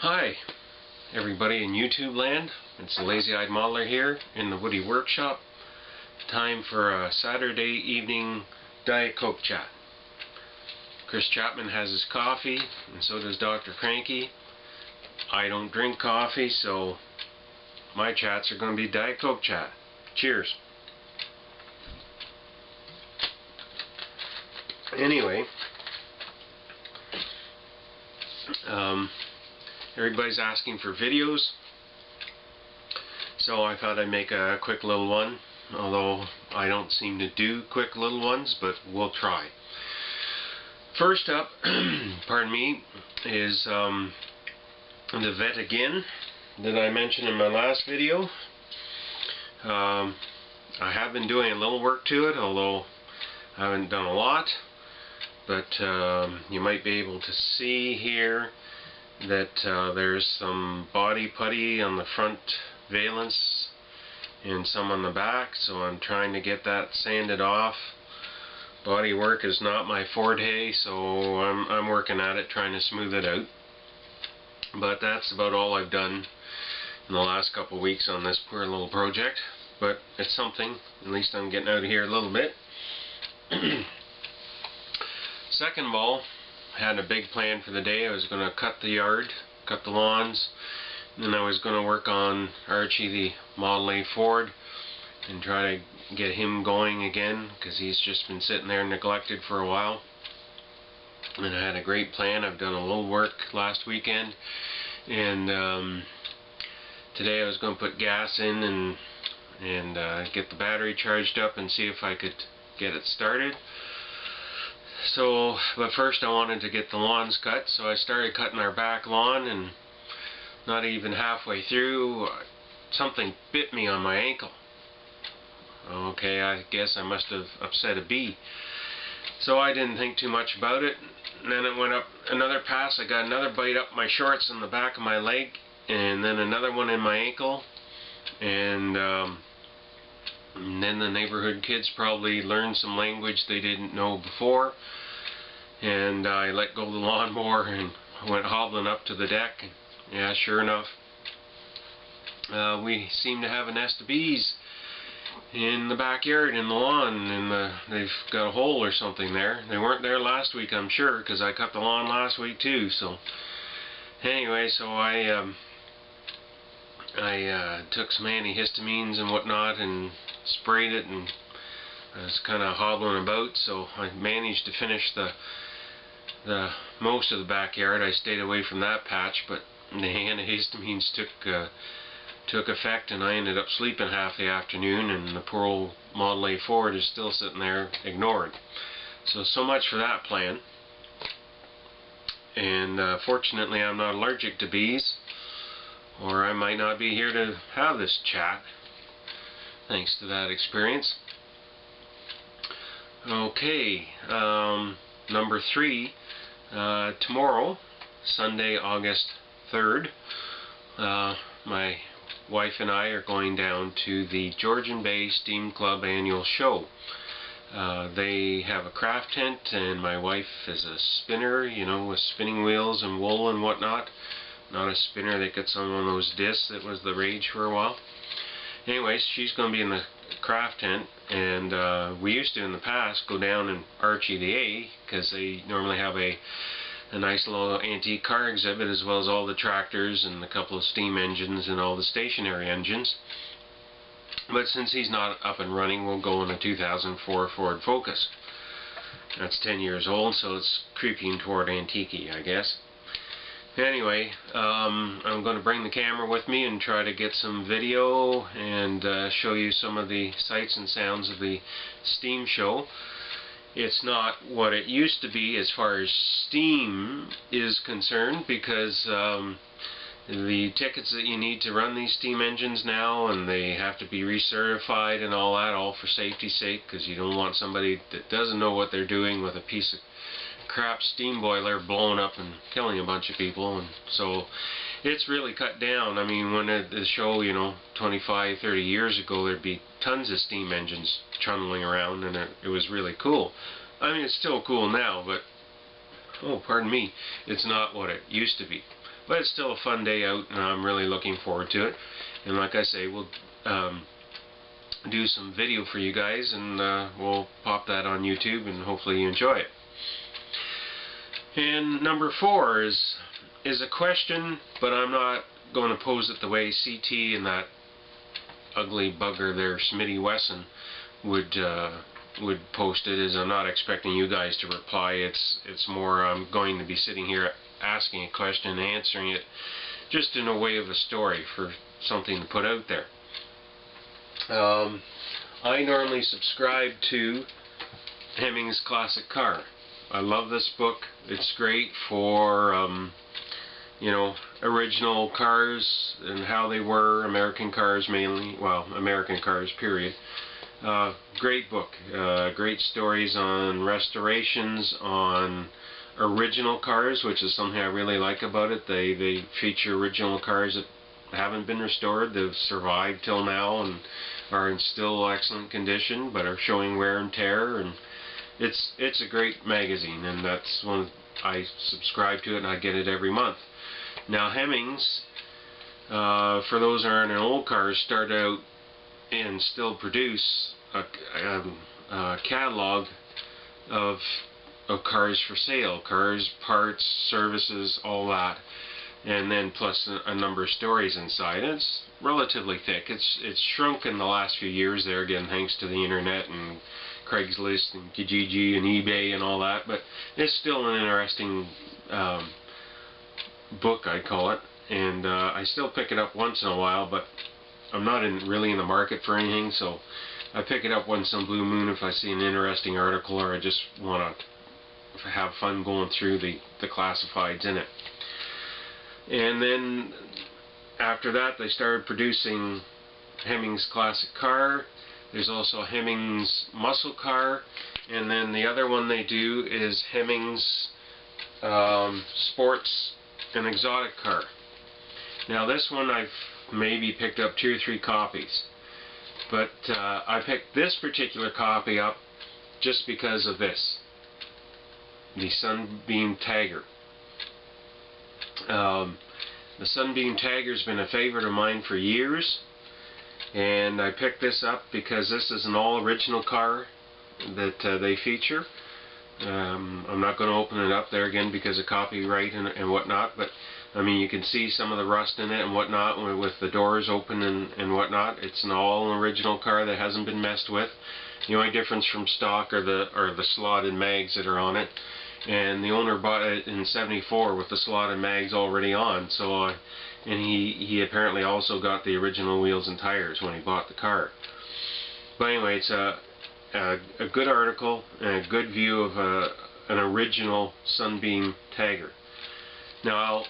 Hi everybody in YouTube land. It's the Lazy Eyed Modeler here in the Woody Workshop. Time for a Saturday evening Diet Coke chat. Chris Chapman has his coffee and so does Dr. Cranky. I don't drink coffee, so my chats are going to be Diet Coke chat. Cheers. Anyway, everybody's asking for videos, so I thought I'd make a quick little one, although I don't seem to do quick little ones, but we'll try. First up, pardon me, is the Vet Again that I mentioned in my last video. I have been doing a little work to it, although I haven't done a lot, but you might be able to see here that there's some body putty on the front valence and some on the back, so I'm trying to get that sanded off. Body work is not my forte, so I'm working at it, trying to smooth it out. But that's about all I've done in the last couple of weeks on this poor little project, but it's something. At least I'm getting out of here a little bit. Second of all, I had a big plan for the day. I was going to cut the yard, cut the lawns, and then I was going to work on Archie the Model A Ford and try to get him going again, because he's just been sitting there neglected for a while. And I had a great plan. I've done a little work last weekend, and today I was going to put gas in and get the battery charged up and see if I could get it started. So, but first I wanted to get the lawns cut, so I started cutting our back lawn, and not even halfway through, something bit me on my ankle. Okay, I guess I must have upset a bee. So I didn't think too much about it, and then it went up another pass. I got another bite up my shorts on the back of my leg, and then another one in my ankle, and then the neighborhood kids probably learned some language they didn't know before, and I let go of the lawnmower and went hobbling up to the deck. Yeah, sure enough, we seem to have a nest of bees in the backyard, in the lawn, and they've got a hole or something there. They weren't there last week, I'm sure, because I cut the lawn last week too. So anyway, so I took some antihistamines and whatnot and sprayed it, and I was kind of hobbling about, so I managed to finish the most of the backyard. I stayed away from that patch, but the antihistamines took effect, and I ended up sleeping half the afternoon, and the poor old Model A Ford is still sitting there ignored. So much for that plan. And fortunately I'm not allergic to bees, or I might not be here to have this chat, thanks to that experience. Okay, number 3, tomorrow, Sunday, August 3rd, my wife and I are going down to the Georgian Bay Steam Club annual show. They have a craft tent, and my wife is a spinner, you know, with spinning wheels and wool and whatnot. Not a spinner that gets on one of those discs that was the rage for a while. Anyways, she's going to be in the craft tent, and we used to in the past go down and Archie the A, because they normally have a nice little antique car exhibit, as well as all the tractors and a couple of steam engines and all the stationary engines. But since he's not up and running, we'll go in a 2004 Ford Focus. That's 10 years old, so it's creeping toward antique-y, I guess. Anyway, I'm going to bring the camera with me and try to get some video and show you some of the sights and sounds of the steam show. It's not what it used to be as far as steam is concerned, because the tickets that you need to run these steam engines now, and they have to be recertified and all that, all for safety's sake, because you don't want somebody that doesn't know what they're doing with a piece of crap steam boiler blowing up and killing a bunch of people. And so it's really cut down. I mean, when the show, you know, 25, 30 years ago, there'd be tons of steam engines trundling around, and it was really cool. I mean, it's still cool now, but, oh, pardon me, it's not what it used to be. but it's still a fun day out, and I'm really looking forward to it. And like I say, we'll do some video for you guys, and we'll pop that on YouTube, and hopefully you enjoy it. And number 4 is a question, but I'm not going to pose it the way CT and that ugly bugger there, Smitty Wesson, would post it. Is I'm not expecting you guys to reply. It's more I'm going to be sitting here asking a question and answering it, just in a way of a story for something to put out there. I normally subscribe to Hemmings Classic Car. I love this book. It's great for you know, original cars and how they were, American cars mainly, well, American cars period. Great book, great stories on restorations, on original cars, which is something I really like about it. They feature original cars that haven't been restored. They've survived till now and are in still excellent condition, but are showing wear and tear. And it's a great magazine, and that's one I subscribe to it, and I get it every month. Now Hemmings, for those who aren't in old cars, start out and still produce a catalog of cars for sale, cars, parts, services, all that, and then plus a number of stories inside. It's relatively thick. It's shrunk in the last few years there, again thanks to the internet and Craigslist and Kijiji and eBay and all that, but it's still an interesting book, I call it, and I still pick it up once in a while, but I'm not really in the market for anything, so I pick it up once in a blue moon if I see an interesting article or I just want to have fun going through the classifieds in it. And then after that they started producing Hemmings Classic Car. There's also Hemmings Muscle Car, and then the other one they do is Hemmings Sports and Exotic Car. Now this one I've maybe picked up 2 or 3 copies, but I picked this particular copy up just because of this, the Sunbeam Tiger. The Sunbeam Tiger's been a favorite of mine for years, and I picked this up because this is an all original car that they feature. I'm not going to open it up there again because of copyright and whatnot, but I mean you can see some of the rust in it and whatnot with the doors open and whatnot. It's an all original car that hasn't been messed with. The only difference from stock are the slotted mags that are on it, and the owner bought it in '74 with the slotted mags already on. So and he apparently also got the original wheels and tires when he bought the car. But anyway, it's a good article and a good view of an original Sunbeam Tiger. Now,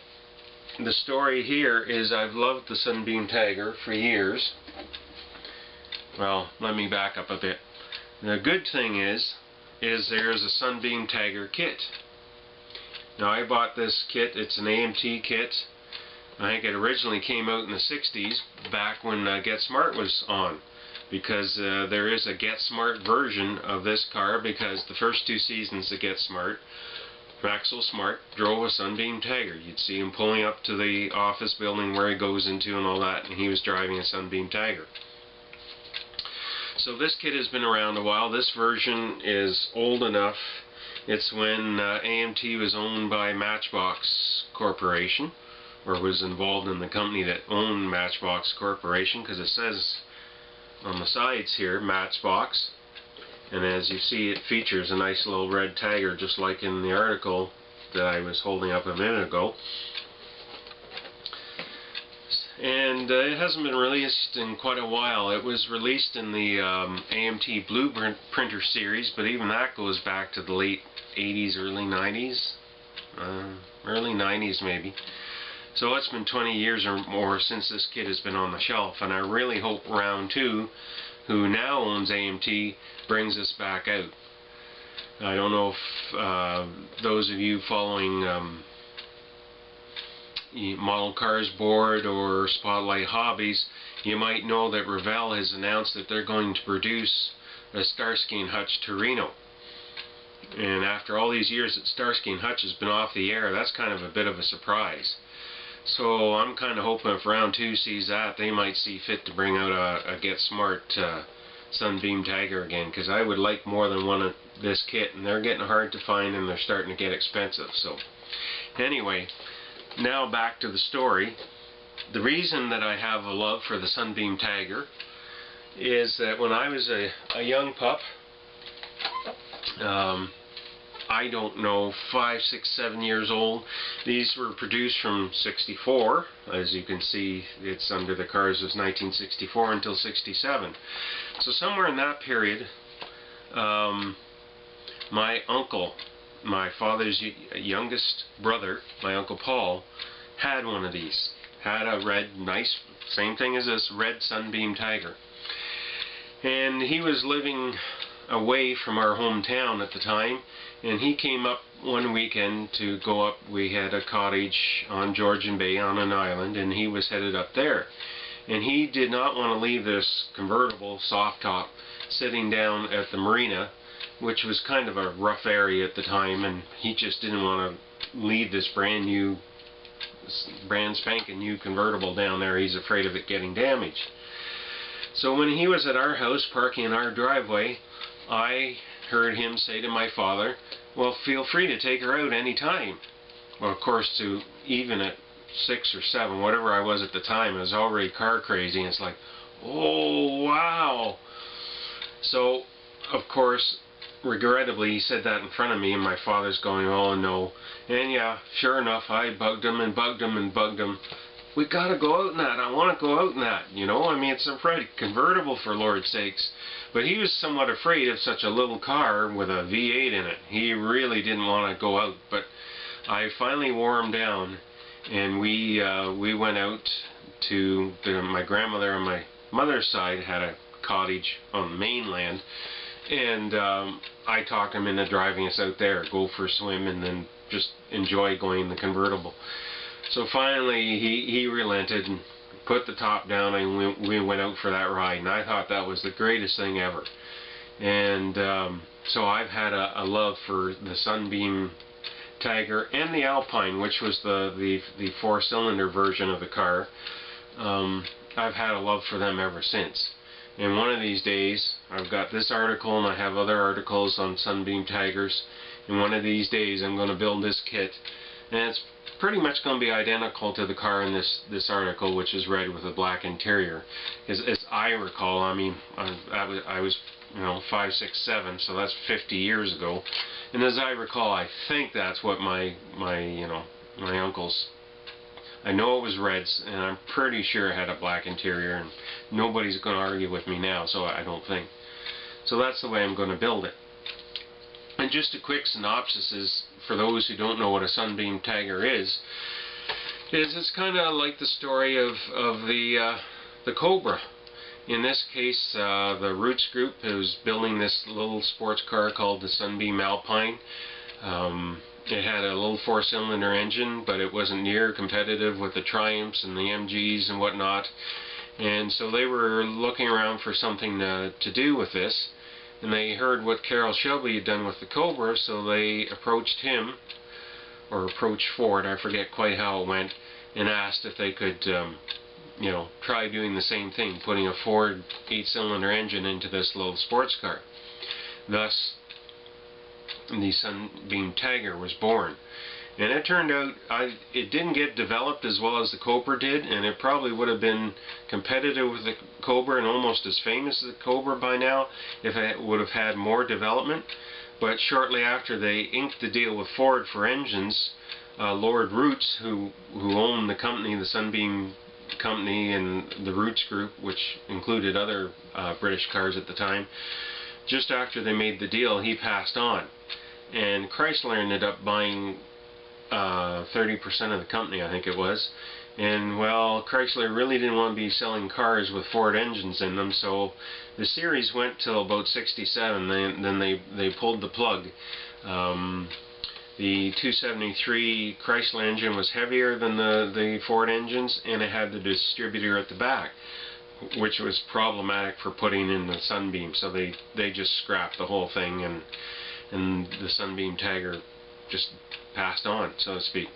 the story here is I've loved the Sunbeam Tiger for years. Well, let me back up a bit. The good thing is there's a Sunbeam Tiger kit. Now, I bought this kit. It's an AMT kit. I think it originally came out in the 60s, back when Get Smart was on. Because there is a Get Smart version of this car, because the first 2 seasons of Get Smart, Maxwell Smart drove a Sunbeam Tiger. You'd see him pulling up to the office building where he goes into and all that, and he was driving a Sunbeam Tiger. So this kit has been around a while. This version is old enough. It's when AMT was owned by Matchbox Corporation, or was involved in the company that owned Matchbox Corporation, because it says on the sides here, Matchbox, and as you see it features a nice little red tiger just like in the article that I was holding up a minute ago. And it hasn't been released in quite a while. It was released in the AMT Blueprinter series, but even that goes back to the late 80s, early 90s, early 90s maybe. So it's been 20 years or more since this kit has been on the shelf, and I really hope Round 2, who now owns AMT, brings this back out. I don't know if those of you following Model Cars Board or Spotlight Hobbies, you might know that Revell has announced that they're going to produce a Starsky and Hutch Torino. And after all these years that Starsky and Hutch has been off the air, that's kind of a bit of a surprise. So I'm kind of hoping if round 2 sees that, they might see fit to bring out a Get Smart Sunbeam Tiger again, because I would like more than one of this kit, and they're getting hard to find and they're starting to get expensive. So anyway, now back to the story. The reason that I have a love for the Sunbeam Tiger is that when I was a young pup, I don't know, 5, 6, 7 years old. These were produced from '64. As you can see, it's under the cars as 1964 until '67. So somewhere in that period, my uncle, my father's youngest brother, my Uncle Paul, had one of these. Had a red, nice, same thing as this, red Sunbeam Tiger. And he was living away from our hometown at the time, and he came up one weekend to go up. We had a cottage on Georgian Bay on an island, and he was headed up there. And he did not want to leave this convertible soft top sitting down at the marina, which was kind of a rough area at the time, and he just didn't want to leave this brand spanking new convertible down there. He's afraid of it getting damaged. So when he was at our house parking in our driveway, I heard him say to my father, well, feel free to take her out any time. Well, of course, even at 6 or 7, whatever I was at the time, I was already car crazy, and it's like, oh, wow. So, of course, regrettably, he said that in front of me, and my father's going, oh, no. And yeah, sure enough, I bugged him and bugged him and bugged him. We gotta go out in that. I want to go out in that. You know, I mean, it's a red convertible, for Lord's sakes. But he was somewhat afraid of such a little car with a V8 in it. He really didn't want to go out. But I finally wore him down, and we went out to my grandmother on my mother's side had a cottage on the mainland, and I talked him into driving us out there, go for a swim, and then just enjoy going in the convertible. So finally he relented and put the top down, and we went out for that ride, and I thought that was the greatest thing ever. And so I've had a love for the Sunbeam Tiger and the Alpine, which was the 4-cylinder version of the car. I've had a love for them ever since. And one of these days, I've got this article and I have other articles on Sunbeam Tigers, and one of these days I'm going to build this kit, and it's pretty much going to be identical to the car in this article, which is red with a black interior. As I recall, I mean, I was 5, 6, 7, so that's 50 years ago, and as I recall, I think that's what my uncle's. I know it was reds, and I'm pretty sure it had a black interior, and nobody's going to argue with me now, so I don't think. So that's the way I'm going to build it. And just a quick synopsis is, for those who don't know what a Sunbeam Tiger is it's kind of like the story of the Cobra. In this case, the Roots Group is building this little sports car called the Sunbeam Alpine. It had a little 4-cylinder engine, but it wasn't near competitive with the Triumphs and the MGs and whatnot. And so they were looking around for something to do with this. And they heard what Carroll Shelby had done with the Cobra, so they approached him, or approached Ford, I forget quite how it went, and asked if they could, try doing the same thing, putting a Ford 8-cylinder engine into this little sports car. Thus, the Sunbeam Tiger was born. And it turned out it didn't get developed as well as the Cobra did, and it probably would have been competitive with the Cobra and almost as famous as the Cobra by now if it would have had more development. But shortly after they inked the deal with Ford for engines, Lord Roots, who owned the company, the Sunbeam Company and the Roots Group, which included other British cars at the time, just after they made the deal, he passed on. And Chrysler ended up buying 30% of the company, I think it was. And well, Chrysler really didn't want to be selling cars with Ford engines in them, so the series went till about '67. Then they pulled the plug. The 273 Chrysler engine was heavier than the Ford engines, and it had the distributor at the back, which was problematic for putting in the Sunbeam. So they just scrapped the whole thing, and the Sunbeam Tiger just passed on, so to speak.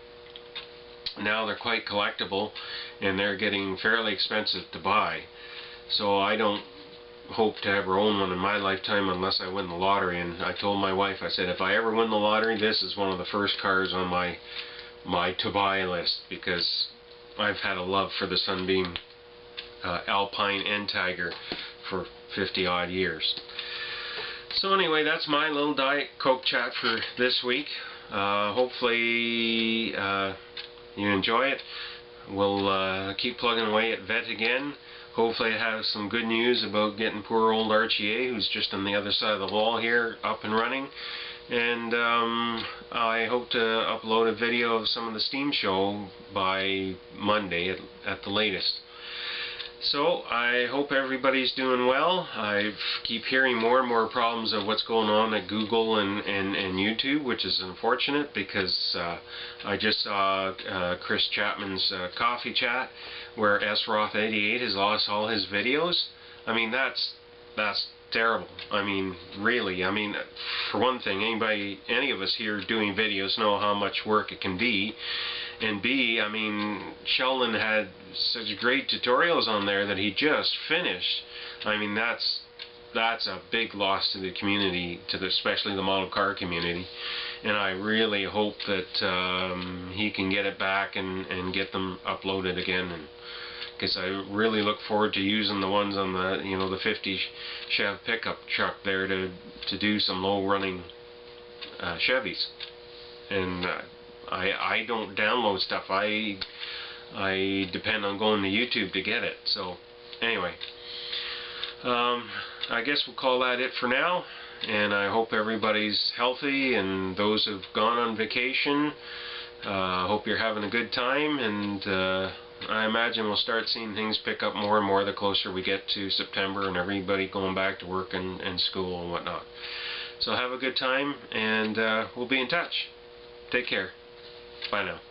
now they're quite collectible, and they're getting fairly expensive to buy. So I don't hope to ever own one in my lifetime unless I win the lottery. And I told my wife, I said, if I ever win the lottery, this is one of the first cars on my to buy list, because I've had a love for the Sunbeam Alpine and Tiger for 50 odd years. So anyway, that's my little Diet Coke chat for this week. Hopefully you enjoy it. We'll keep plugging away at Vet again. Hopefully I have some good news about getting poor old RTA, who's just on the other side of the wall here, up and running. And I hope to upload a video of some of the Steam Show by Monday at the latest. So I hope everybody's doing well. I keep hearing more and more problems of what's going on at Google and YouTube, which is unfortunate, because I just saw Chris Chapman's coffee chat where SRoth88 has lost all his videos. I mean, that's terrible. I mean, really. I mean, for one thing, any of us here doing videos know how much work it can be. And B, I mean, Sheldon had such great tutorials on there that he just finished. I mean, that's a big loss to the community, especially the model car community. And I really hope that he can get it back and get them uploaded again. Because I really look forward to using the ones on the, you know, the 50 Chev pickup truck there to do some low running Chevys. And I don't download stuff. I depend on going to YouTube to get it. So anyway, I guess we'll call that it for now. And I hope everybody's healthy, and those who've gone on vacation, hope you're having a good time. And I imagine we'll start seeing things pick up more and more the closer we get to September and everybody going back to work and school and whatnot. So have a good time, and we'll be in touch. Take care. Bye now.